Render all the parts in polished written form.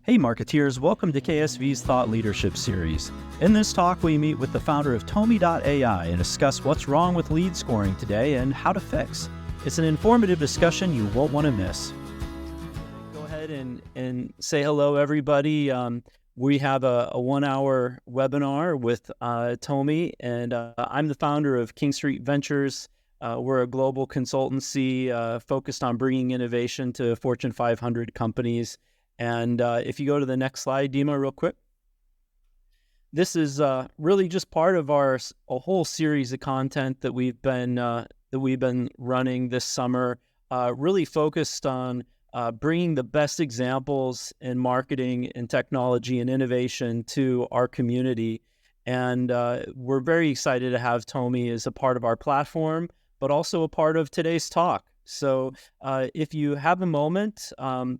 Hey marketeers, welcome to KSV's Thought Leadership Series. In this talk, we meet with the founder of Tomi.ai and discuss what's wrong with lead scoring today and how to fix. It's an informative discussion you won't want to miss. Go ahead and say hello, everybody. We have a 1-hour webinar with Tomi, and I'm the founder of King Street Ventures. We're a global consultancy focused on bringing innovation to Fortune 500 companies. And if you go to the next slide, Dima, real quick. This is really just part of a whole series of content that we've been running this summer, really focused on bringing the best examples in marketing and technology and innovation to our community. And we're very excited to have Tomi as a part of our platform, but also a part of today's talk. So if you have a moment,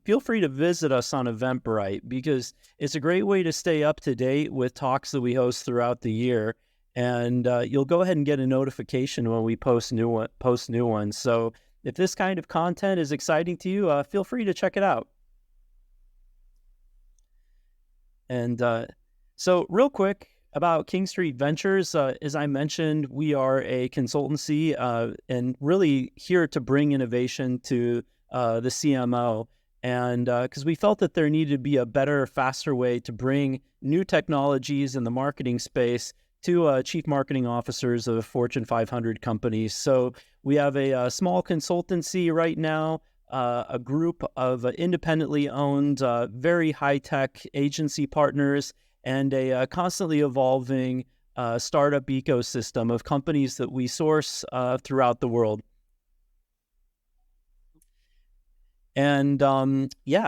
feel free to visit us on Eventbrite, because it's a great way to stay up to date with talks that we host throughout the year. And you'll go ahead and get a notification when we post new ones. So if this kind of content is exciting to you, feel free to check it out. And so real quick about King Street Ventures, as I mentioned, we are a consultancy and really here to bring innovation to the CMO. And because we felt that there needed to be a better, faster way to bring new technologies in the marketing space to chief marketing officers of Fortune 500 companies. So we have a small consultancy right now, a group of independently owned, very high-tech agency partners, and a constantly evolving startup ecosystem of companies that we source throughout the world. And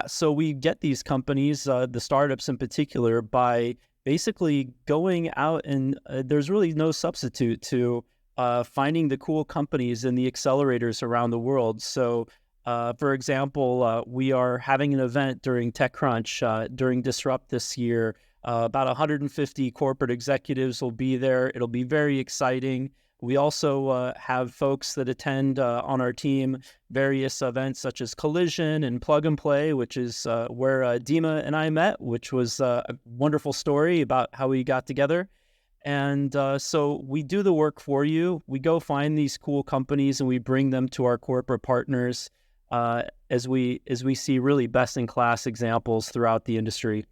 so we get these companies, the startups in particular, by basically going out and there's really no substitute to finding the cool companies and the accelerators around the world. So for example, we are having an event during TechCrunch, during Disrupt this year. About 150 corporate executives will be there. It'll be very exciting. We also have folks that attend on our team various events such as Collision and Plug and Play, which is where Dima and I met, which was a wonderful story about how we got together. And so we do the work for you. We go find these cool companies and we bring them to our corporate partners as we see really best-in-class examples throughout the industry.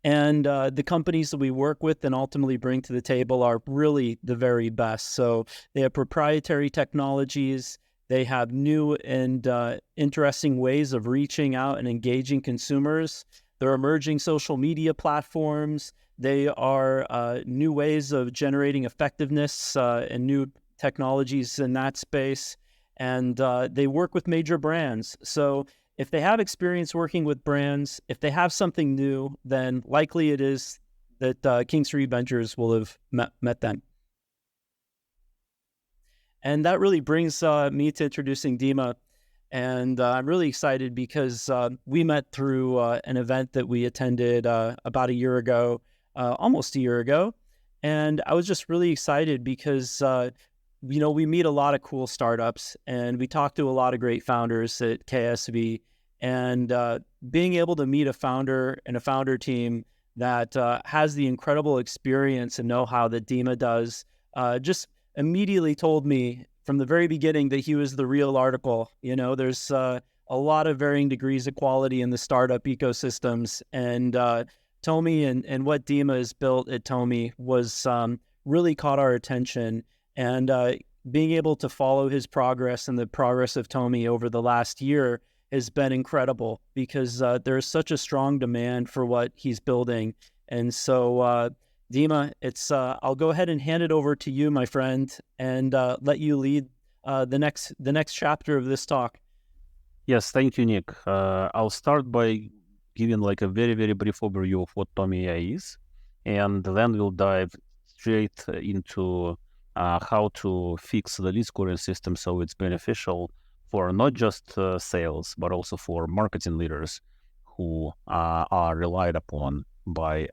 And the companies that we work with and ultimately bring to the table are really the very best. So they have proprietary technologies. They have new and interesting ways of reaching out and engaging consumers. They're emerging social media platforms. They are new ways of generating effectiveness and new technologies in that space. And they work with major brands. So if they have experience working with brands, if they have something new, then likely it is that King Street Ventures will have met them. And that really brings me to introducing Dima. And I'm really excited because we met through an event that we attended about a year ago, almost a year ago. And I was just really excited because we meet a lot of cool startups and we talk to a lot of great founders at KSV, and being able to meet a founder and a founder team that has the incredible experience and know-how that Dima does just immediately told me from the very beginning that he was the real article. There's a lot of varying degrees of quality in the startup ecosystems, and Tomi and what Dima has built at Tomi was really caught our attention. And being able to follow his progress and the progress of Tomi over the last year has been incredible because there's such a strong demand for what he's building. And so, Dima, I'll go ahead and hand it over to you, my friend, and let you lead the next chapter of this talk. Yes, thank you, Nick. I'll start by giving a very, very brief overview of what Tomi.ai is, and then we'll dive straight into how to fix the lead scoring system so it's beneficial for not just sales, but also for marketing leaders who are relied upon by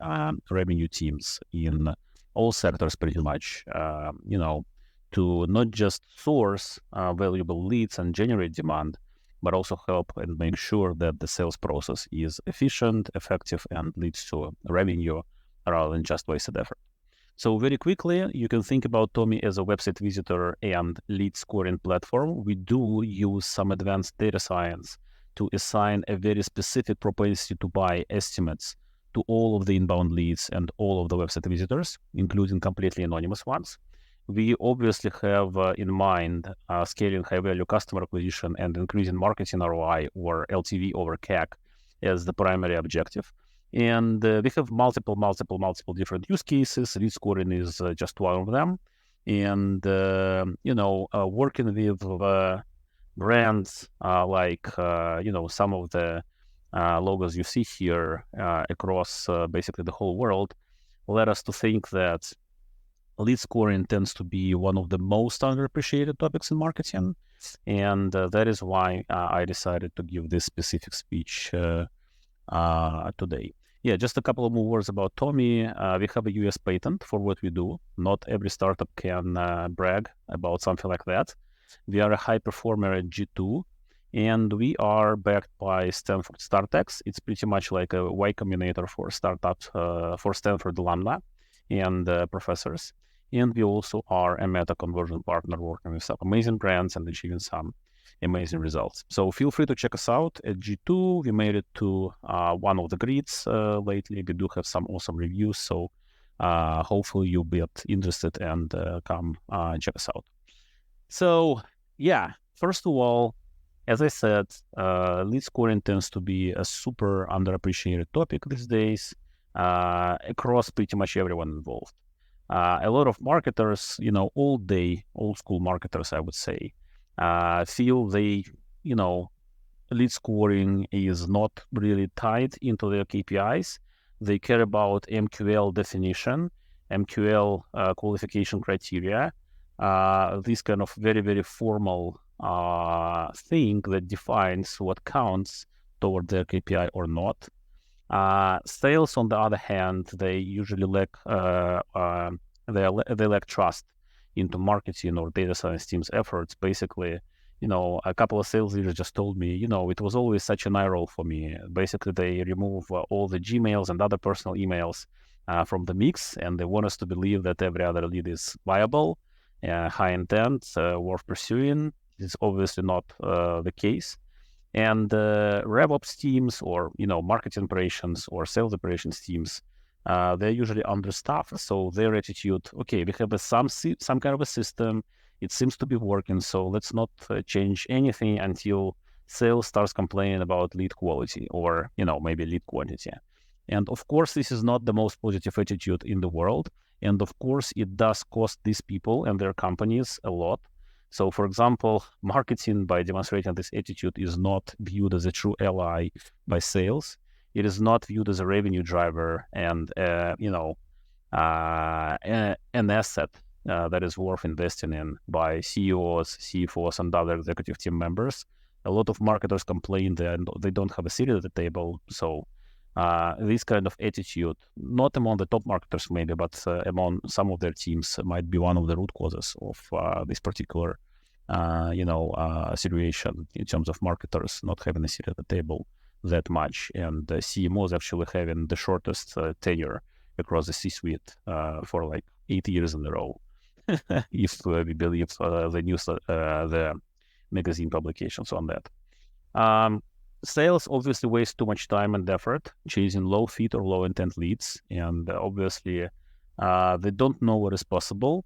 revenue teams in all sectors pretty much, to not just source valuable leads and generate demand, but also help and make sure that the sales process is efficient, effective, and leads to revenue rather than just wasted effort. So very quickly, you can think about Tommy as a website visitor and lead scoring platform. We do use some advanced data science to assign a very specific propensity to buy estimates to all of the inbound leads and all of the website visitors, including completely anonymous ones. We obviously have in mind scaling high-value customer acquisition and increasing marketing ROI, or LTV over CAC, as the primary objective. And we have multiple different use cases. Lead scoring is just one of them. And, working with brands like, some of the logos you see here across basically the whole world led us to think that lead scoring tends to be one of the most underappreciated topics in marketing. And that is why I decided to give this specific speech today. Yeah, just a couple of more words about Tommy. We have a US patent for what we do. Not every startup can brag about something like that. We are a high performer at G2, and we are backed by Stanford StartX. It's pretty much like a Y Combinator for startups, for Stanford alumni and professors. And we also are a meta conversion partner working with some amazing brands and achieving some amazing results. So feel free to check us out at G2. We made it to one of the grids lately. We do have some awesome reviews. So hopefully you'll be interested and come check us out. So yeah, first of all, as I said, lead scoring tends to be a super underappreciated topic these days across pretty much everyone involved. A lot of marketers, old school marketers, I would say, feel lead scoring is not really tied into their KPIs. They care about MQL definition, MQL qualification criteria, this kind of very, very formal thing that defines what counts toward their KPI or not. Sales, on the other hand, they usually lack they lack trust into marketing or data science team's efforts. Basically, a couple of sales leaders just told me, it was always such an eye roll for me. Basically, they remove all the Gmails and other personal emails from the mix, and they want us to believe that every other lead is viable, high intent, worth pursuing. It's obviously not the case. And RevOps teams or, marketing operations or sales operations teams, they're usually understaffed. So their attitude, okay, we have some kind of a system. It seems to be working. So let's not change anything until sales starts complaining about lead quality or, maybe lead quantity. And of course, this is not the most positive attitude in the world. And of course, it does cost these people and their companies a lot. So, for example, marketing, by demonstrating this attitude, is not viewed as a true ally by sales. It is not viewed as a revenue driver and, an asset that is worth investing in by CEOs, CFOs, and other executive team members. A lot of marketers complain that they don't have a seat at the table. So this kind of attitude, not among the top marketers maybe, but among some of their teams, might be one of the root causes of this particular, situation in terms of marketers not having a seat at the table that much, and CMOs actually having the shortest tenure across the C-suite for like 8 years in a row, if we believe the magazine publications on that. Sales obviously waste too much time and effort chasing low fit or low intent leads, and obviously they don't know what is possible.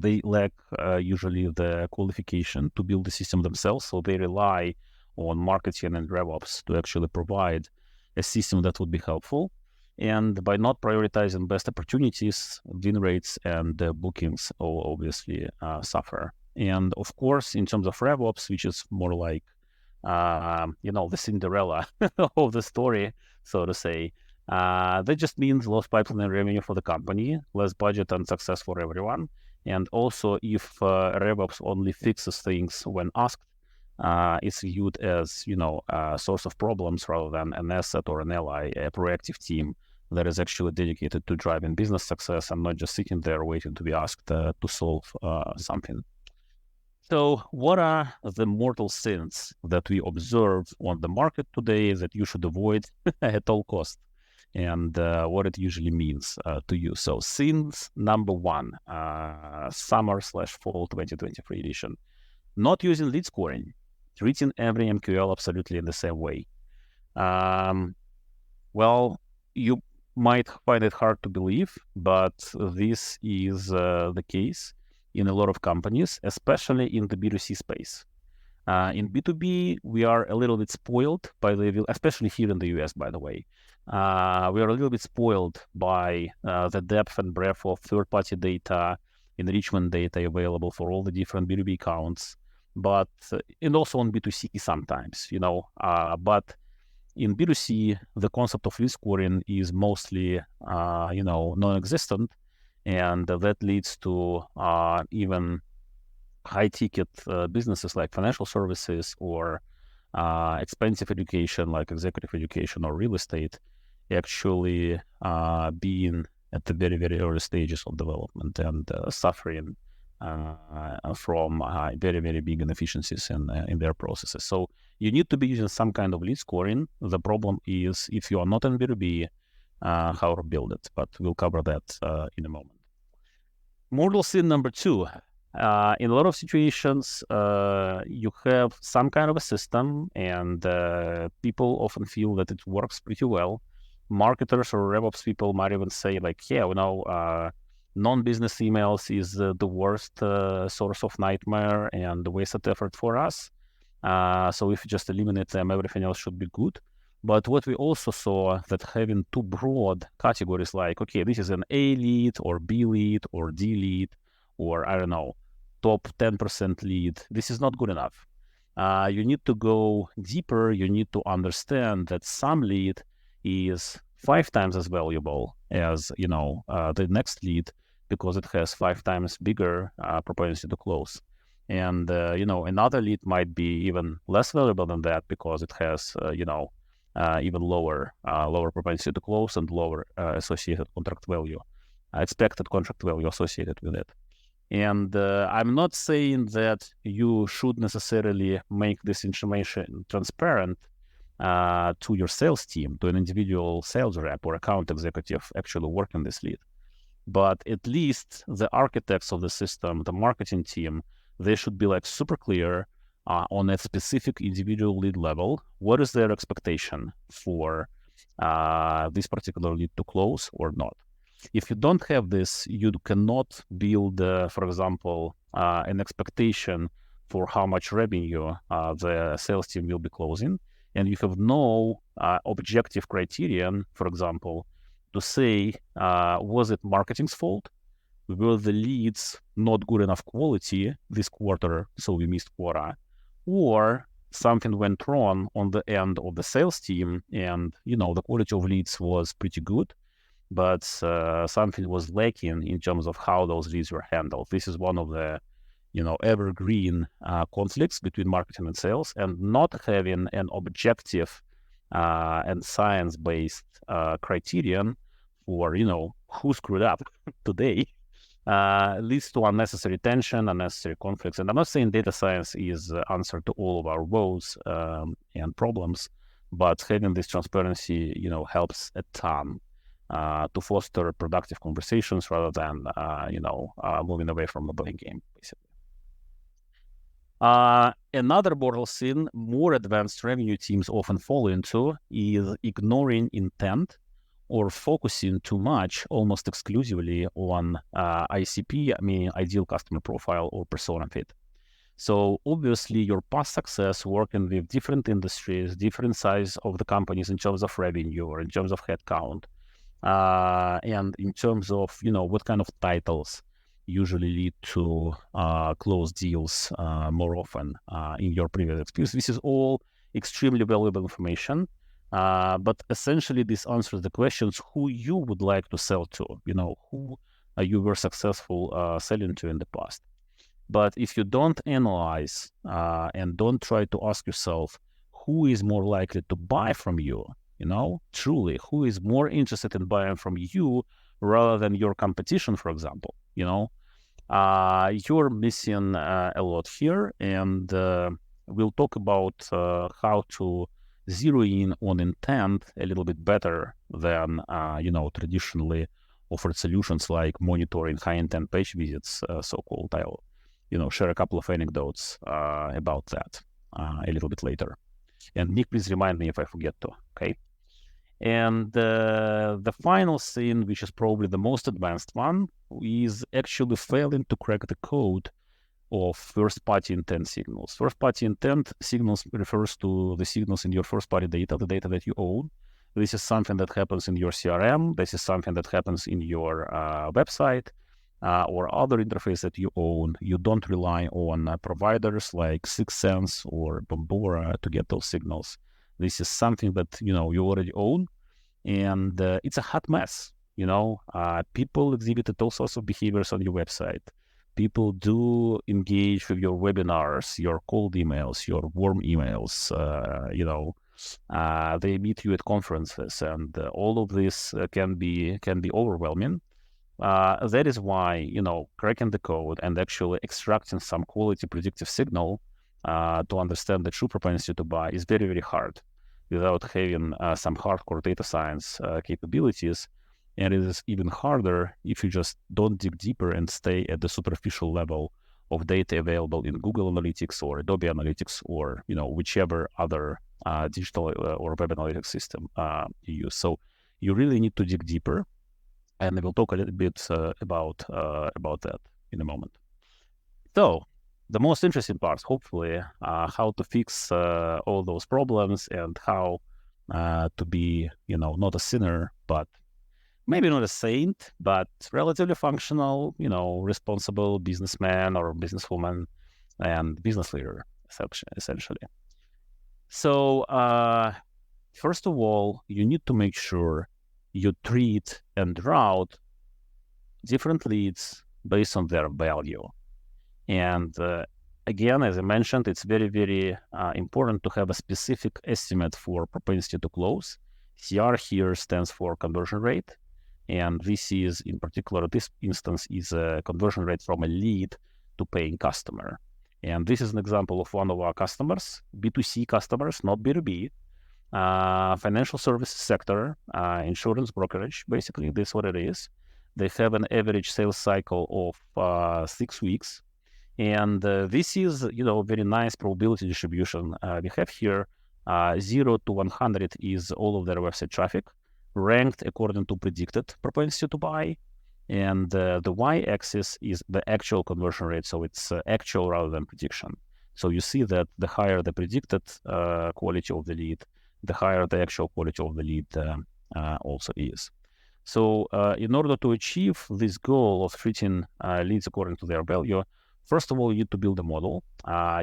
They lack usually the qualification to build the system themselves, so they rely on marketing and RevOps to actually provide a system that would be helpful. And by not prioritizing best opportunities, win rates and bookings will obviously suffer. And of course, in terms of RevOps, which is more like the Cinderella of the story, so to say, that just means lost pipeline revenue for the company, less budget and success for everyone. And also, if RevOps only fixes things when asked, it's viewed as, a source of problems rather than an asset or an ally, a proactive team that is actually dedicated to driving business success and not just sitting there waiting to be asked to solve something. So what are the mortal sins that we observe on the market today that you should avoid at all cost? And what it usually means to you. So sins number one, summer/fall 2023 edition, not using lead scoring, treating every MQL absolutely in the same way. Well, you might find it hard to believe, but this is the case in a lot of companies, especially in the B2C space. In B2B, we are a little bit spoiled by the, especially here in the US, by the way. We are a little bit spoiled by the depth and breadth of third-party data, enrichment data available for all the different B2B accounts, but and also on B2C sometimes, but in B2C, the concept of lead scoring is mostly, non-existent, and that leads to even high-ticket businesses like financial services or expensive education like executive education or real estate actually being at the very, very early stages of development and suffering from very, very big inefficiencies in their processes. So you need to be using some kind of lead scoring. The problem is if you are not in B2B, how to build it, but we'll cover that in a moment. Mortal sin number two. In a lot of situations, you have some kind of a system and people often feel that it works pretty well. Marketers or RevOps people might even say like, yeah, non-business emails is the worst source of nightmare and the wasted effort for us. So if you just eliminate them, everything else should be good. But what we also saw that having two broad categories like, okay, this is an A lead or B lead or D lead, or I don't know, top 10% lead, this is not good enough. You need to go deeper. You need to understand that some lead is 5 times as valuable as, the next lead because it has 5 times bigger propensity to close. And, another lead might be even less valuable than that because it has, even lower propensity to close and lower associated contract value, expected contract value associated with it. And I'm not saying that you should necessarily make this information transparent to your sales team, to an individual sales rep or account executive actually working this lead. But at least the architects of the system, the marketing team, they should be like super clear on a specific individual lead level. What is their expectation for this particular lead to close or not? If you don't have this, you cannot build, for example, an expectation for how much revenue the sales team will be closing. And you have no objective criterion, for example, to say, was it marketing's fault? Were the leads not good enough quality this quarter, so we missed quota? Or something went wrong on the end of the sales team and, the quality of leads was pretty good, but something was lacking in terms of how those leads were handled. This is one of the, evergreen conflicts between marketing and sales, and not having an objective and science-based criterion for, who screwed up today leads to unnecessary tension, unnecessary conflicts. And I'm not saying data science is the answer to all of our woes and problems, but having this transparency, helps a ton to foster productive conversations rather than, moving away from the blame game, basically. Another mortal sin more advanced revenue teams often fall into is ignoring intent or focusing too much, almost exclusively on ICP, meaning ideal customer profile or persona fit. So obviously your past success working with different industries, different size of the companies in terms of revenue or in terms of headcount, and in terms of, what kind of titles usually lead to close deals more often in your previous experience. This is all extremely valuable information. But essentially, this answers the questions who you would like to sell to, who you were successful selling to in the past. But if you don't analyze and don't try to ask yourself who is more likely to buy from you, truly, who is more interested in buying from you rather than your competition, for example, you're missing a lot here, and we'll talk about how to zero in on intent a little bit better than traditionally offered solutions like monitoring high intent page visits, so-called. I'll share a couple of anecdotes about that a little bit later. And Nick, please remind me if I forget to. Okay. And the final thing, which is probably the most advanced one, is actually failing to crack the code of first-party intent signals. First-party intent signals refers to the signals in your first-party data, the data that you own. This is something that happens in your CRM. This is something that happens in your website or other interface that you own. You don't rely on providers like Sixth Sense or Bombora to get those signals. This is something that you already own, and it's a hot mess. People exhibited all sorts of behaviors on your website. People do engage with your webinars, your cold emails, your warm emails. They meet you at conferences, and all of this can be overwhelming. That is why cracking the code and actually extracting some quality predictive signal to understand the true propensity to buy is very, very hard without having some hardcore data science capabilities. And it is even harder if you just don't dig deeper and stay at the superficial level of data available in Google Analytics or Adobe Analytics or whichever other digital or web analytics system you use. So you really need to dig deeper, and we'll talk a little bit about that in a moment. So the most interesting part, hopefully, how to fix all those problems and how to be, not a sinner, but maybe not a saint, but relatively functional, responsible businessman or businesswoman and business leader, essentially. So first of all, you need to make sure you treat and route different leads based on their value. And again, as I mentioned, it's very, very important to have a specific estimate for propensity to close. CR here stands for conversion rate. And this is, in particular, this instance is a conversion rate from a lead to paying customer. And this is an example of one of our customers, B2C customers, not B2B, financial services sector, insurance brokerage, basically, this is what it is. They have an average sales cycle of 6 weeks. And this is, very nice probability distribution. We have here 0 to 100 is all of their website traffic, ranked according to predicted propensity to buy. And the y-axis is the actual conversion rate. So it's actual rather than prediction. So you see that the higher the predicted quality of the lead, the higher the actual quality of the lead also is. So in order to achieve this goal of treating leads according to their value, first of all, you need to build a model.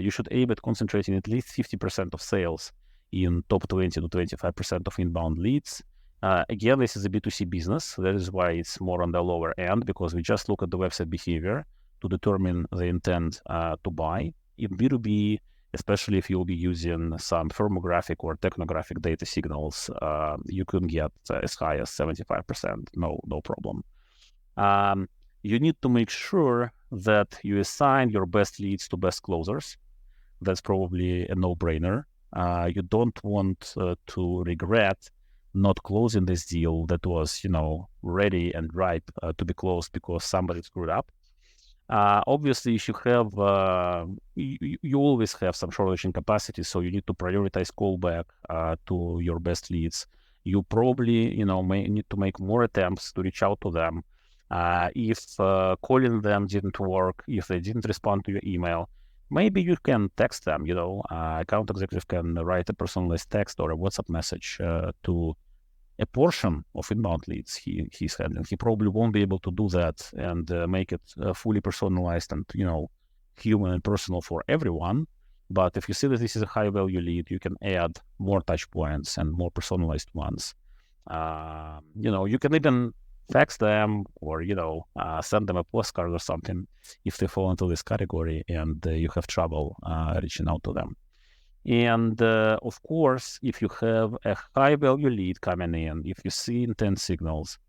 You should aim at concentrating at least 50% of sales in top 20 to 25% of inbound leads. Again, this is a B2C business. That is why it's more on the lower end, because we just look at the website behavior to determine the intent to buy. In B2B, especially if you'll be using some firmographic or technographic data signals, you can get as high as 75%, no problem. You need to make sure that you assign your best leads to best closers. That's probably a no-brainer. You don't want to regret not closing this deal that was, ready and ripe to be closed because somebody screwed up. Obviously, if you have, you always have some shortage in capacity, so you need to prioritize callback to your best leads. You probably, may need to make more attempts to reach out to them. If calling them didn't work, if they didn't respond to your email, maybe you can text them. Account executive can write a personalized text or a WhatsApp message to a portion of inbound leads he's handling. He probably won't be able to do that and make it fully personalized and human and personal for everyone. But if you see that this is a high value lead, you can add more touch points and more personalized ones. You can even fax them or send them a postcard or something if they fall into this category and you have trouble reaching out to them. And of course, if you have a high value lead coming in, if you see intent signals,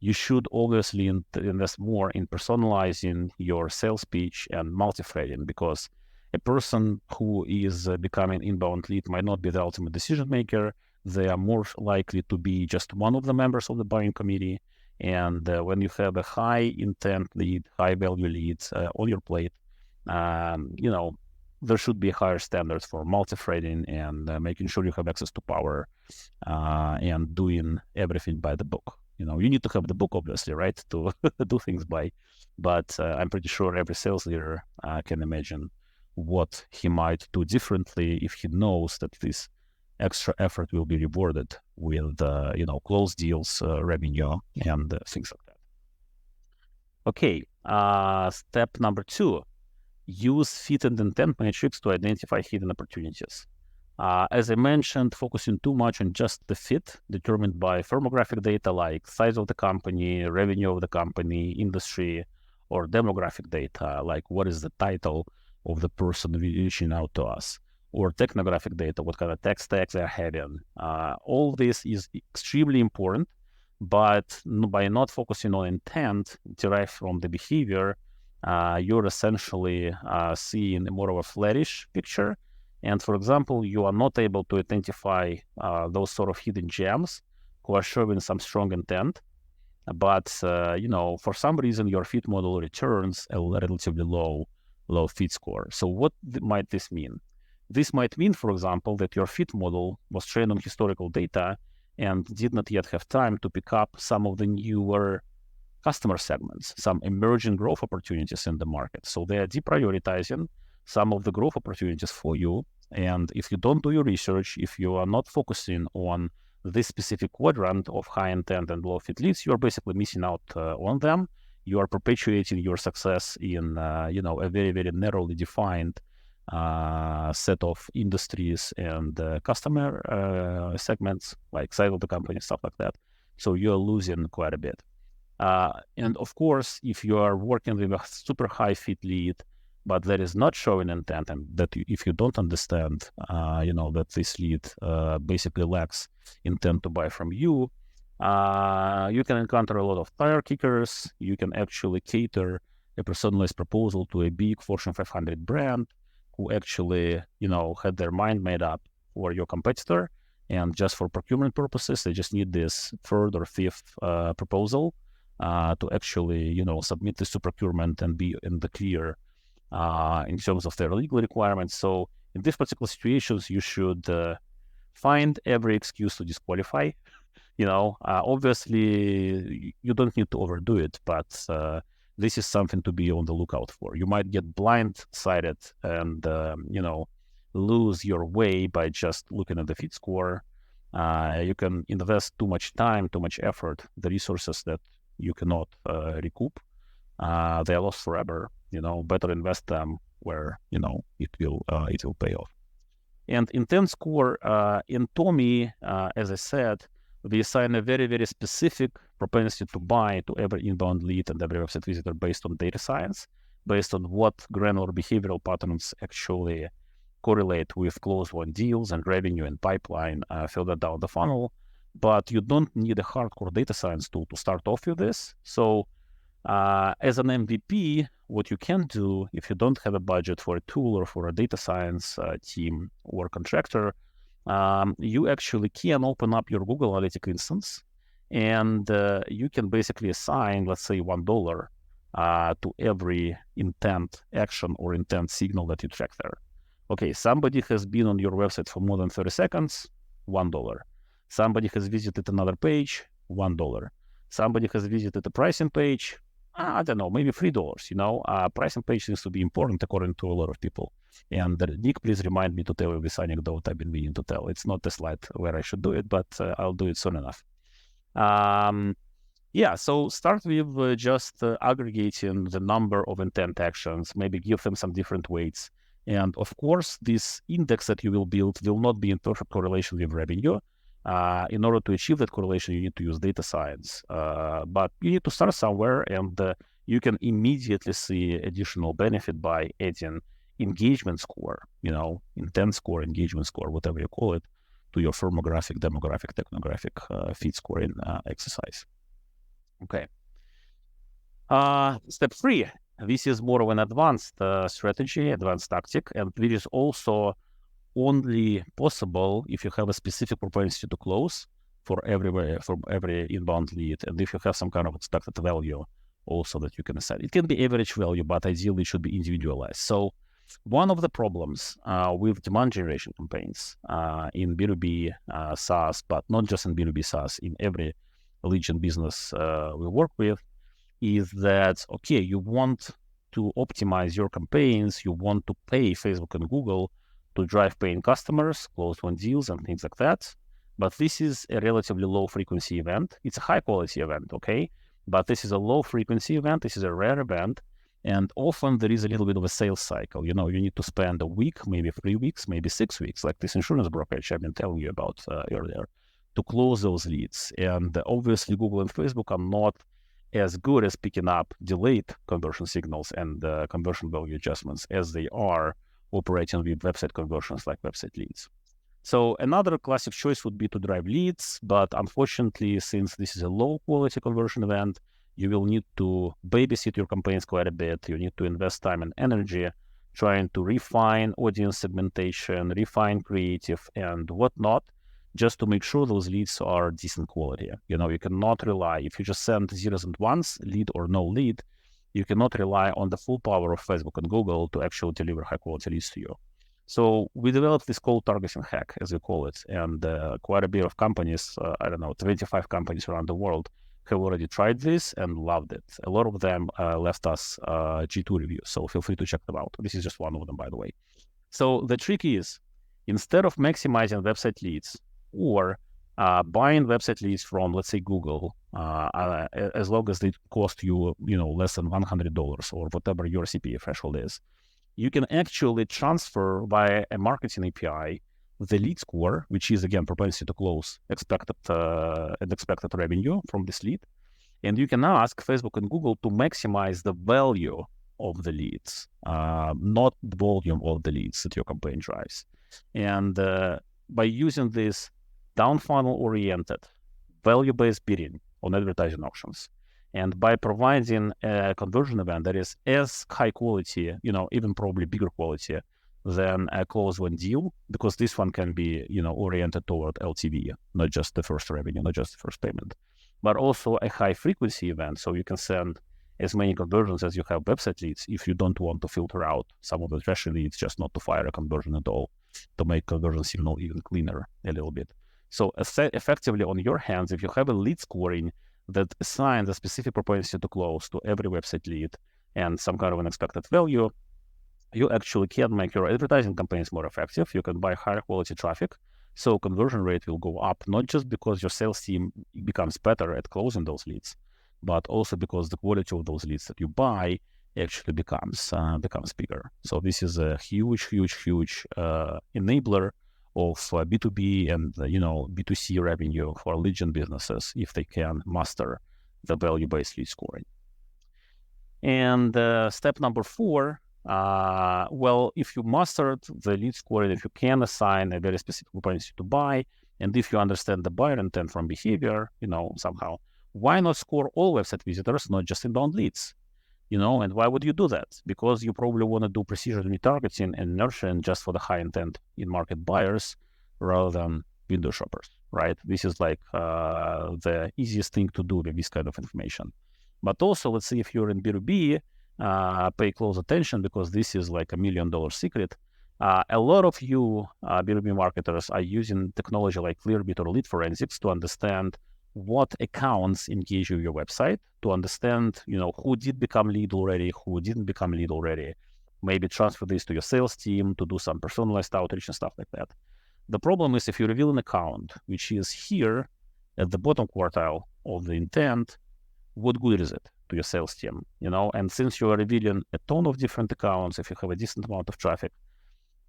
you should obviously invest more in personalizing your sales pitch and multi-threading, because a person who is becoming inbound lead might not be the ultimate decision maker. They are more likely to be just one of the members of the buying committee. And when you have a high intent lead, high value leads on your plate, there should be higher standards for multi-threading and making sure you have access to power and doing everything by the book. You need to have the book, obviously, right, to do things by. But I'm pretty sure every sales leader can imagine what he might do differently if he knows that this extra effort will be rewarded with, closed deals, revenue, and things like that. Okay, step number 2. Use fit and intent metrics to identify hidden opportunities. As I mentioned, focusing too much on just the fit determined by firmographic data like size of the company, revenue of the company, industry, or demographic data like what is the title of the person reaching out to us, or technographic data, what kind of tech stack they're having. All this is extremely important, but by not focusing on intent derived from the behavior, you're essentially seeing more of a flattish picture. And for example, you are not able to identify those sort of hidden gems who are showing some strong intent. But, for some reason, your fit model returns a relatively low fit score. So what might this mean? This might mean, for example, that your fit model was trained on historical data and did not yet have time to pick up some of the newer customer segments, some emerging growth opportunities in the market. So they are deprioritizing some of the growth opportunities for you. And if you don't do your research, if you are not focusing on this specific quadrant of high intent and low fit leads, you're basically missing out on them. You are perpetuating your success in a very, very narrowly defined set of industries and customer segments, like size of the company, stuff like that. So you're losing quite a bit. And of course, if you are working with a super high fit lead, but that is not showing intent, and that if you don't understand, that this lead basically lacks intent to buy from you, you can encounter a lot of tire kickers. You can actually cater a personalized proposal to a big Fortune 500 brand who actually, had their mind made up for your competitor. And just for procurement purposes, they just need this third or fifth proposal to actually, submit this to procurement and be in the clear in terms of their legal requirements. So in these particular situations, you should find every excuse to disqualify. Obviously, you don't need to overdo it, but this is something to be on the lookout for. You might get blindsided and, lose your way by just looking at the fit score. You can invest too much time, too much effort, the resources that you cannot recoup. They are lost forever. Better invest them where, it will pay off. And intent score in Tommy, as I said, we assign a very, very specific propensity to buy to every inbound lead and every website visitor based on data science, based on what granular behavioral patterns actually correlate with closed-won deals and revenue and pipeline further down the funnel. But you don't need a hardcore data science tool to start off with this. So as an MVP, what you can do if you don't have a budget for a tool or for a data science team or contractor, you actually can open up your Google Analytics instance, and you can basically assign, let's say, $1 to every intent action or intent signal that you track there. Okay, somebody has been on your website for more than 30 seconds, $1. Somebody has visited another page, $1. Somebody has visited the pricing page, I don't know, maybe $3. Pricing page needs to be important according to a lot of people. And Nick, please remind me to tell you this anecdote I've been meaning to tell. It's not the slide where I should do it, but I'll do it soon enough. So start with just aggregating the number of intent actions, maybe give them some different weights. And of course, this index that you will build will not be in perfect correlation with revenue. In order to achieve that correlation, you need to use data science. But you need to start somewhere, and you can immediately see additional benefit by adding engagement score, intent score, engagement score, whatever you call it, to your firmographic, demographic, technographic fit scoring exercise. Okay. Step 3. This is more of an advanced strategy, advanced tactic, and it is also only possible if you have a specific propensity to close for every inbound lead, and if you have some kind of expected value also that you can assign. It can be average value, but ideally it should be individualized. So one of the problems with demand generation campaigns in B2B SaaS, but not just in B2B SaaS, in every lead gen business we work with, is that, okay, you want to optimize your campaigns, you want to pay Facebook and Google to drive paying customers, close won deals, and things like that. But this is a relatively low frequency event. It's a high quality event, okay? But this is a low frequency event. This is a rare event. And often there is a little bit of a sales cycle. You need to spend a week, maybe 3 weeks, maybe 6 weeks, like this insurance brokerage I've been telling you about earlier, to close those leads. And obviously, Google and Facebook are not as good as picking up delayed conversion signals and conversion value adjustments as they are operating with website conversions like website leads. So another classic choice would be to drive leads, but unfortunately, since this is a low quality conversion event, you will need to babysit your campaigns quite a bit. You need to invest time and energy trying to refine audience segmentation, refine creative and whatnot, just to make sure those leads are decent quality. You cannot rely, if you just send zeros and ones, lead or no lead, you cannot rely on the full power of Facebook and Google to actually deliver high quality leads to you. So we developed this cold targeting hack, as we call it, and quite a bit of companies, 25 companies around the world have already tried this and loved it. A lot of them left us G2 reviews, so feel free to check them out. This is just one of them, by the way. So the trick is, instead of maximizing website leads or buying website leads from, let's say, Google, as long as they cost you, less than $100 or whatever your CPA threshold is, you can actually transfer via a marketing API the lead score, which is, again, propensity to close expected revenue from this lead. And you can ask Facebook and Google to maximize the value of the leads, not the volume of the leads that your campaign drives. And by using this down funnel oriented, value-based bidding on advertising auctions, and by providing a conversion event that is as high quality, even probably bigger quality than a close won deal, because this one can be, oriented toward LTV, not just the first revenue, not just the first payment, but also a high frequency event. So you can send as many conversions as you have website leads if you don't want to filter out some of the trash leads, just not to fire a conversion at all, to make conversion signal even cleaner a little bit. So effectively on your hands, if you have a lead scoring that assigns a specific propensity to close to every website lead and some kind of an expected value, you actually can make your advertising campaigns more effective. You can buy higher quality traffic. So conversion rate will go up, not just because your sales team becomes better at closing those leads, but also because the quality of those leads that you buy actually becomes bigger. So this is a huge enabler of B2B and B2C revenue for lead gen businesses if they can master the value-based lead scoring. And step number 4, if you mastered the lead scoring, if you can assign a very specific propensity to buy, and if you understand the buyer intent from behavior, somehow, why not score all website visitors, not just inbound leads? And why would you do that? Because you probably want to do precision retargeting and nurturing just for the high intent in market buyers rather than window shoppers, right? This is like the easiest thing to do with this kind of information. But also, let's say if you're in B2B, pay close attention, because this is like $1 million secret. A lot of you B2B marketers are using technology like Clearbit or Lead Forensics to understand what accounts engage with your website, to understand, who did become lead already, who didn't become lead already, maybe transfer this to your sales team to do some personalized outreach and stuff like that. The problem is if you reveal an account, which is here at the bottom quartile of the intent, what good is it to your sales team, And since you are revealing a ton of different accounts, if you have a decent amount of traffic,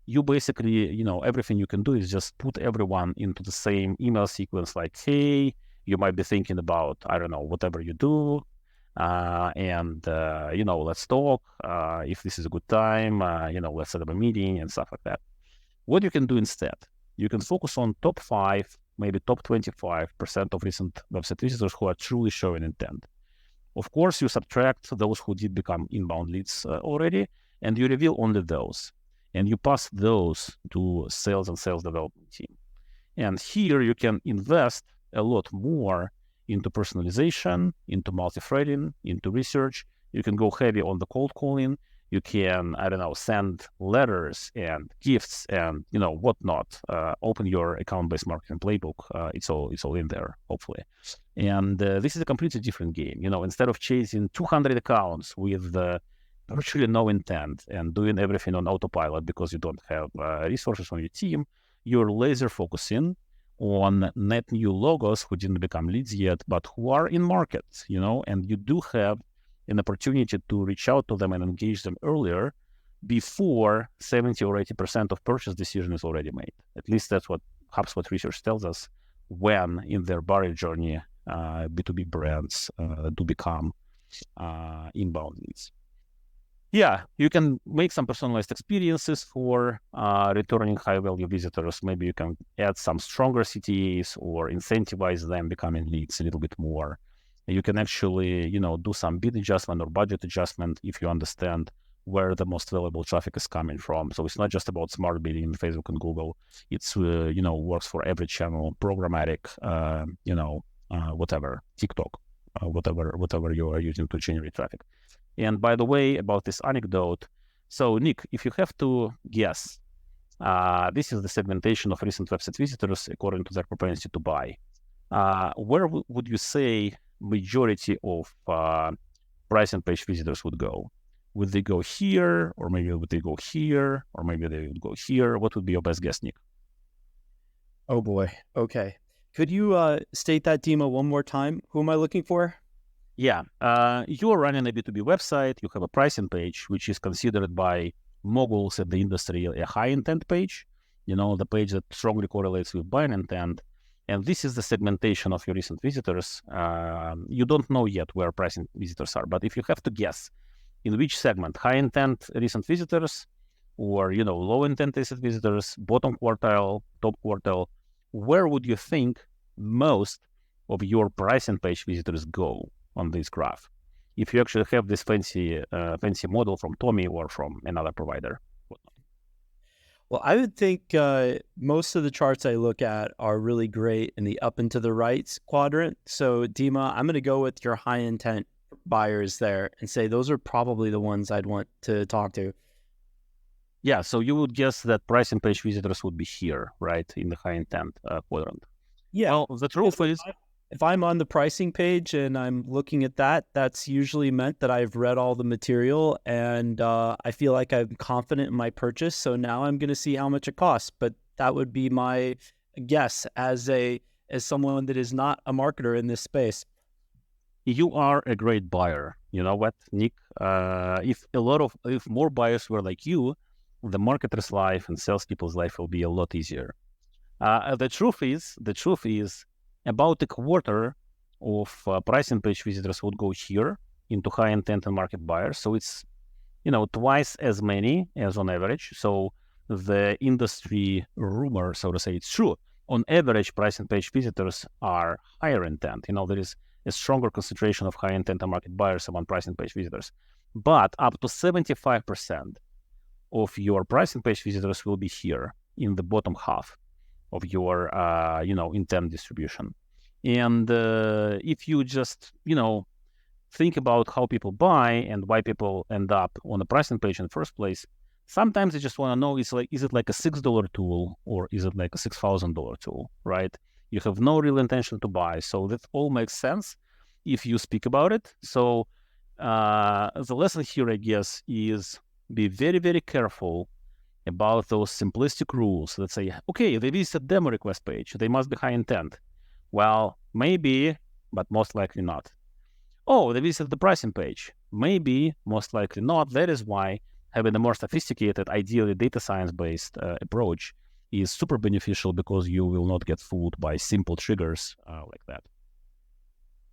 you basically, everything you can do is just put everyone into the same email sequence, like, hey, you might be thinking about, whatever you do, let's talk, if this is a good time, let's set up a meeting and stuff like that. What you can do instead, you can focus on top 5, maybe top 25% of recent website visitors who are truly showing intent. Of course, you subtract those who did become inbound leads already, and you reveal only those. And you pass those to sales and sales development team. And here you can invest a lot more into personalization, into multi-threading, into research. You can go heavy on the cold calling. You can, I don't know, send letters and gifts and whatnot. Open your account-based marketing playbook. It's all in there, hopefully. And this is a completely different game. Instead of chasing 200 accounts with virtually no intent and doing everything on autopilot because you don't have resources on your team, you're laser focusing on net new logos who didn't become leads yet, but who are in market, and you do have an opportunity to reach out to them and engage them earlier before 70 or 80% of purchase decision is already made. At least that's what HubSpot research tells us when in their buyer journey, B2B brands do become inbound leads. Yeah, you can make some personalized experiences for returning high-value visitors. Maybe you can add some stronger CTAs or incentivize them becoming leads a little bit more. You can actually, do some bid adjustment or budget adjustment if you understand where the most valuable traffic is coming from. So it's not just about smart bidding in Facebook and Google. It's, works for every channel, programmatic, whatever, TikTok, whatever you are using to generate traffic. And by the way, about this anecdote, so Nick, if you have to guess, this is the segmentation of recent website visitors according to their propensity to buy. Where would you say majority of pricing page visitors would go? Would they go here, or maybe would they go here, or maybe they would go here? What would be your best guess, Nick? Oh boy. Okay. Could you state that, Dima, one more time? Who am I looking for? Yeah, you are running a B2B website. You have a pricing page, which is considered by moguls in the industry a high intent page, the page that strongly correlates with buying intent. And this is the segmentation of your recent visitors. You don't know yet where pricing visitors are, but if you have to guess in which segment, high intent recent visitors or, low intent recent visitors, bottom quartile, top quartile, where would you think most of your pricing page visitors go on this graph, if you actually have this fancy model from Tommy or from another provider? Well, I would think most of the charts I look at are really great in the up and to the right quadrant. So Dima, I'm going to go with your high intent buyers there and say those are probably the ones I'd want to talk to. Yeah, so you would guess that pricing page visitors would be here, right, in the high intent quadrant. Yeah. Well, the truth is, if I'm on the pricing page and I'm looking at that, that's usually meant that I've read all the material and I feel like I'm confident in my purchase. So now I'm going to see how much it costs. But that would be my guess as someone that is not a marketer in this space. You are a great buyer. You know what, Nick? If more buyers were like you, the marketer's life and salespeople's life will be a lot easier. The truth is, about a quarter of pricing page visitors would go here into high intent and market buyers. So it's, twice as many as on average. So the industry rumor, so to say, it's true. On average, pricing page visitors are higher intent. There is a stronger concentration of high intent and market buyers among pricing page visitors. But up to 75% of your pricing page visitors will be here in the bottom half of your, intent distribution. And if you just, think about how people buy and why people end up on a pricing page in the first place, sometimes they just want to know, is it like a $6 tool or is it like a $6,000 tool, right? You have no real intention to buy. So that all makes sense if you speak about it. So the lesson here, I guess, is be very, very careful about those simplistic rules that say, okay, they visit demo request page, they must be high intent. Well, maybe, but most likely not. Oh, they visit the pricing page. Maybe, most likely not. That is why having a more sophisticated, ideally data science-based approach is super beneficial, because you will not get fooled by simple triggers like that.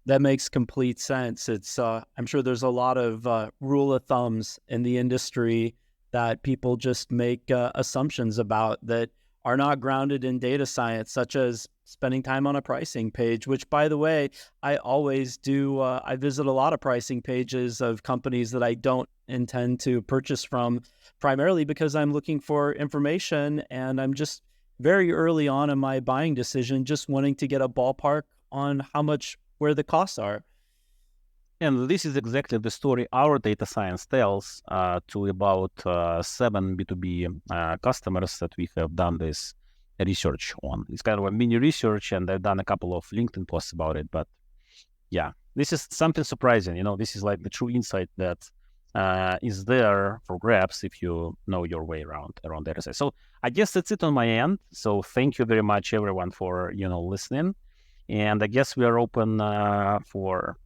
That makes complete sense. It's I'm sure there's a lot of rule of thumbs in the industry that people just make assumptions about that are not grounded in data science, such as spending time on a pricing page, which, by the way, I always do. I visit a lot of pricing pages of companies that I don't intend to purchase from, primarily because I'm looking for information and I'm just very early on in my buying decision, just wanting to get a ballpark on where the costs are. And this is exactly the story our data science tells to about 7 B2B customers that we have done this research on. It's kind of a mini research, and I've done a couple of LinkedIn posts about it. But yeah, this is something surprising. This is like the true insight that is there for grabs if you know your way around data science. So I guess that's it on my end. So thank you very much, everyone, for listening. And I guess we are open for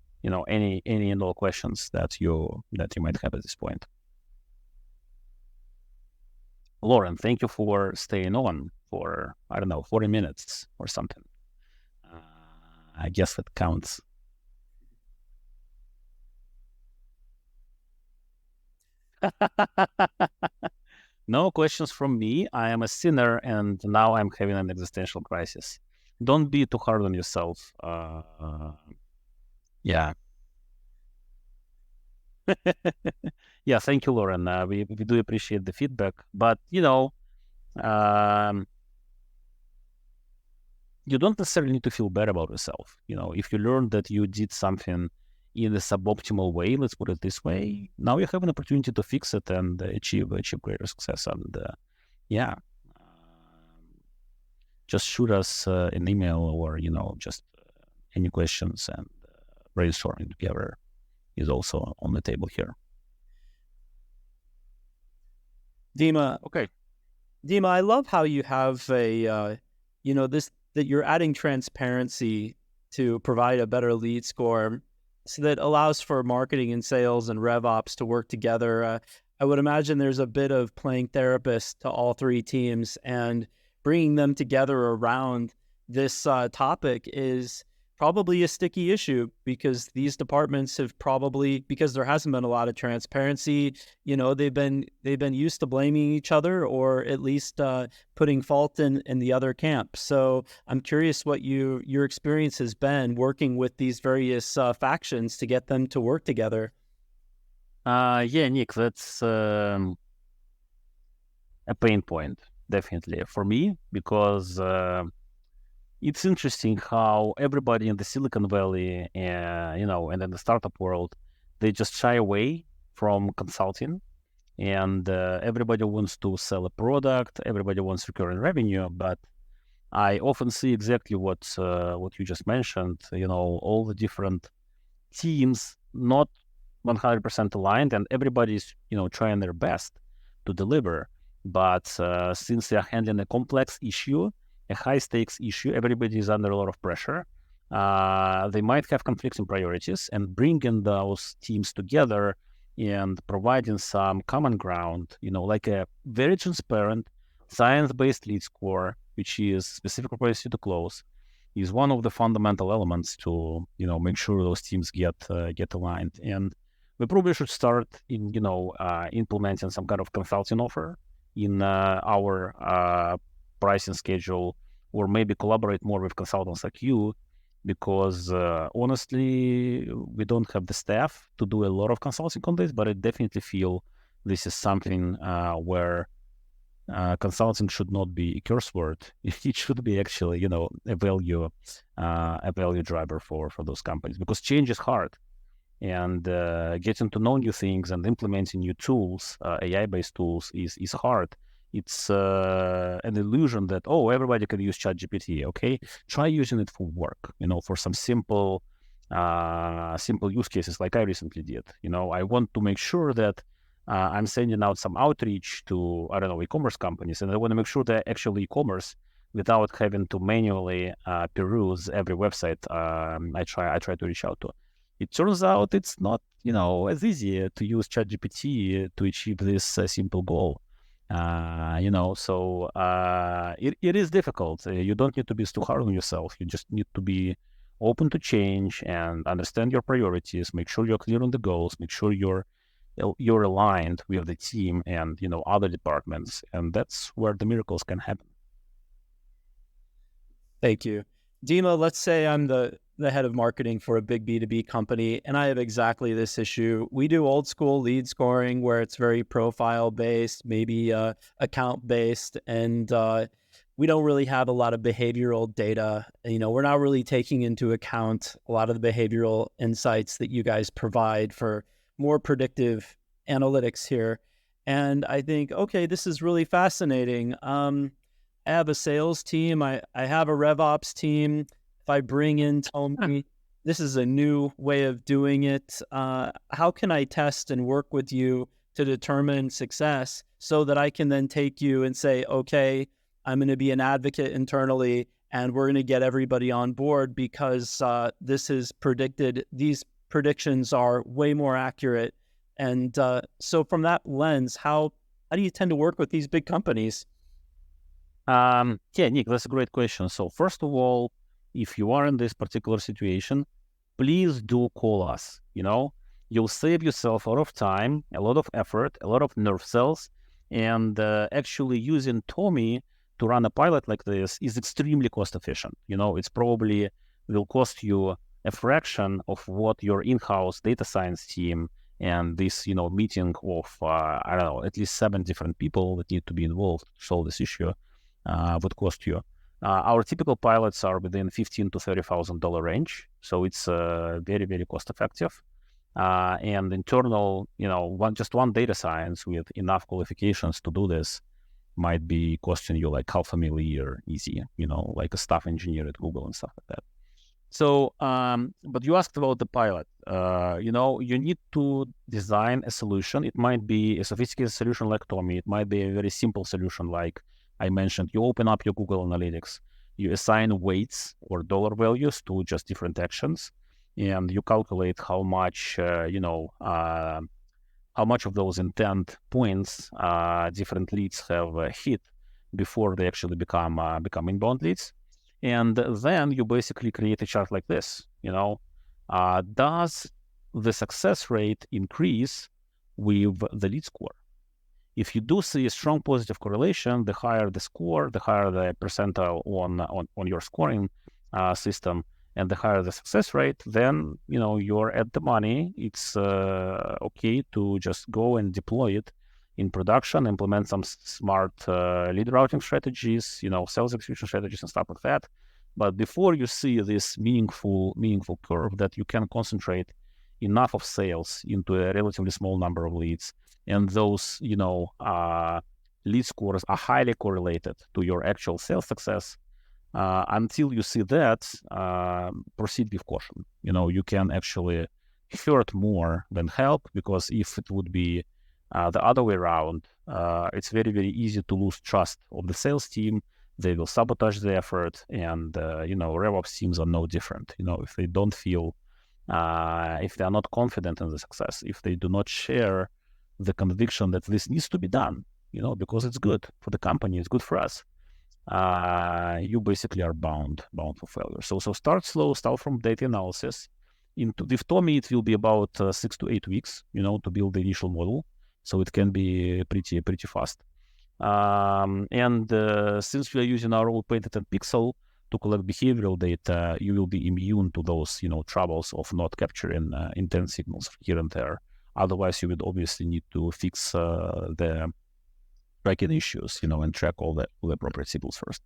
any and all questions that you might have at this point. Lauren, thank you for staying on for 40 minutes or something. I guess that counts. No questions from me. I am a sinner, and now I'm having an existential crisis. Don't be too hard on yourself. Yeah. Yeah, thank you, Lauren. We do appreciate the feedback, but um, you don't necessarily need to feel bad about yourself. If you learn that you did something in a suboptimal way, let's put it this way, now you have an opportunity to fix it and achieve greater success. And yeah, just shoot us an email or just any questions, and brainstorming together is also on the table here. Dima, Okay. Dima, I love how you have that you're adding transparency to provide a better lead score, so that allows for marketing and sales and rev ops to work together. I would imagine there's a bit of playing therapist to all three teams, and bringing them together around this topic is probably a sticky issue, because these departments have because there hasn't been a lot of transparency, they've been used to blaming each other, or at least putting fault in the other camp. So I'm curious what your experience has been working with these various factions to get them to work together. Yeah, Nick, that's a pain point, definitely, for me, because it's interesting how everybody in the Silicon Valley, and in the startup world, they just shy away from consulting, and everybody wants to sell a product, everybody wants recurring revenue. But I often see exactly what you just mentioned. All the different teams not 100% aligned, and everybody's trying their best to deliver. But since they are handling a complex issue, a high stakes issue, everybody is under a lot of pressure. They might have conflicting priorities, and bringing those teams together and providing some common ground, like a very transparent science-based lead score, which is specific propensity to close, is one of the fundamental elements to make sure those teams get aligned. And we probably should start in implementing some kind of consulting offer in our pricing schedule, or maybe collaborate more with consultants like you, because honestly, we don't have the staff to do a lot of consulting on this. But I definitely feel this is something where consulting should not be a curse word. It should be actually, a value driver for those companies, because change is hard, and getting to know new things and implementing new tools, AI-based tools, is hard. It's an illusion that everybody can use ChatGPT. Okay, try using it for work. For some simple use cases, like I recently did. I want to make sure that I'm sending out some outreach to, e-commerce companies, and I want to make sure they're actually e-commerce without having to manually peruse every website I try to reach out to. It turns out it's not, as easy to use ChatGPT to achieve this simple goal. So it is difficult. You don't need to be too hard on yourself. You just need to be open to change and understand your priorities. Make sure you're clear on the goals. Make sure you're aligned with the team and other departments, and that's where the miracles can happen. Thank you. Dima, let's say I'm the head of marketing for a big B2B company, and I have exactly this issue. We do old school lead scoring where it's very profile based, maybe account based, and we don't really have a lot of behavioral data. We're not really taking into account a lot of the behavioral insights that you guys provide for more predictive analytics here. And I think, okay, this is really fascinating. I have a sales team. I have a RevOps team. If I bring in Tommy, this is a new way of doing it. How can I test and work with you to determine success so that I can then take you and say, okay, I'm going to be an advocate internally and we're going to get everybody on board because this is predicted. These predictions are way more accurate. And so from that lens, how do you tend to work with these big companies? Yeah, Nick, that's a great question. So first of all, if you are in this particular situation, please do call us. You'll save yourself a lot of time, a lot of effort, a lot of nerve cells, and actually using Tommy to run a pilot like this is extremely cost efficient. It's probably will cost you a fraction of what your in-house data science team and this, meeting of, I don't know, at least 7 different people that need to be involved to solve this issue would cost you. Our typical pilots are within $15,000 to $30,000 range, so it's very, very cost effective. And internal, just one data science with enough qualifications to do this might be costing you like $500,000 a year easy, like a staff engineer at Google and stuff like that. So, but you asked about the pilot. You need to design a solution. It might be a sophisticated solution like Tommy. It might be a very simple solution like I mentioned. You open up your Google Analytics, you assign weights or dollar values to just different actions, and you calculate how much, how much of those intent points different leads have hit before they actually become inbound leads. And then you basically create a chart like this. Does the success rate increase with the lead score? If you do see a strong positive correlation, the higher the score, the higher the percentile on your scoring system, and the higher the success rate, then you're at the money. It's okay to just go and deploy it in production, implement some smart lead routing strategies, sales execution strategies and stuff like that. But before you see this meaningful curve that you can concentrate enough of sales into a relatively small number of leads, and those lead scores are highly correlated to your actual sales success, until you see that, proceed with caution. You can actually hurt more than help, because if it would be the other way around, it's very, very easy to lose trust of the sales team. They will sabotage the effort, and RevOps teams are no different. If they don't feel, if they are not confident in the success, if they do not share the conviction that this needs to be done, because it's good for the company, it's good for us, you basically are bound for failure. So start slow, start from data analysis. With Tommy, it will be about 6 to 8 weeks, to build the initial model. So it can be pretty fast. And since we are using our own patented pixel to collect behavioral data, you will be immune to those, troubles of not capturing intent signals here and there. Otherwise, you would obviously need to fix the tracking issues, and track all the appropriate signals first.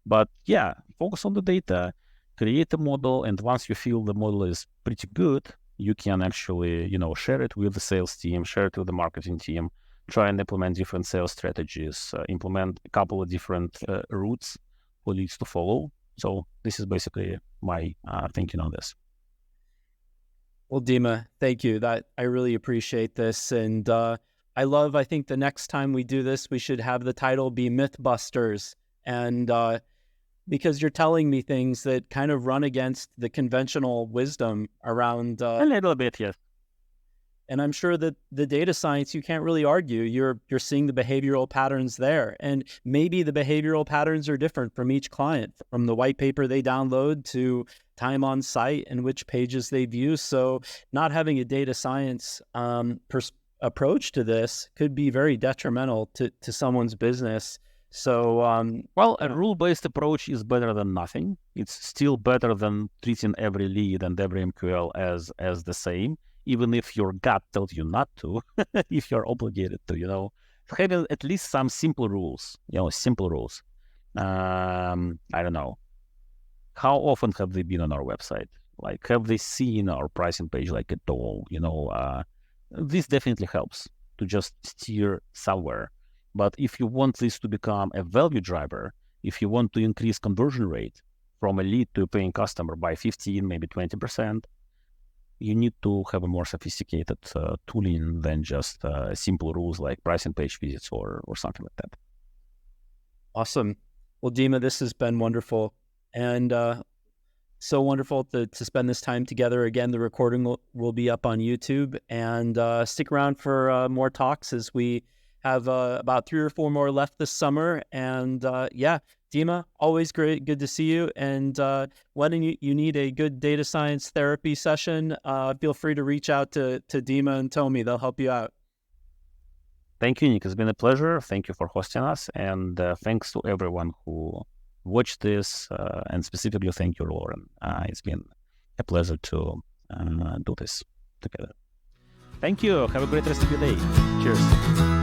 But yeah, focus on the data, create a model, and once you feel the model is pretty good, you can actually, share it with the sales team, share it with the marketing team, try and implement different sales strategies, implement a couple of different routes for leads to follow. So this is basically my thinking on this. Well, Dima, thank you. I really appreciate this. And I think the next time we do this, we should have the title be Mythbusters. And because you're telling me things that kind of run against the conventional wisdom around. A little bit, yes. And I'm sure that the data science, you can't really argue. You're seeing the behavioral patterns there. And maybe the behavioral patterns are different from each client, from the white paper they download to time on site and which pages they view. So not having a data science approach to this could be very detrimental to someone's business. So, Well, a rule-based approach is better than nothing. It's still better than treating every lead and every MQL as the same, even if your gut tells you not to, if you're obligated to, having at least some simple rules, simple rules. I don't know. How often have they been on our website? Like, have they seen our pricing page like at all? This definitely helps to just steer somewhere. But if you want this to become a value driver, if you want to increase conversion rate from a lead to a paying customer by 15, maybe 20%, you need to have a more sophisticated tooling than just simple rules like pricing page visits or something like that. Awesome. Well, Dima, this has been wonderful. And so wonderful to spend this time together. Again, the recording will be up on YouTube, and stick around for more talks, as we have about 3 or 4 more left this summer. And yeah, Dima, always good to see you. And when you need a good data science therapy session, feel free to reach out to Dima and Tomi. They'll help you out. Thank you, Nick. It's been a pleasure. Thank you for hosting us. And thanks to everyone who watched this. And specifically, thank you, Lauren. It's been a pleasure to do this together. Thank you. Have a great rest of your day. Cheers.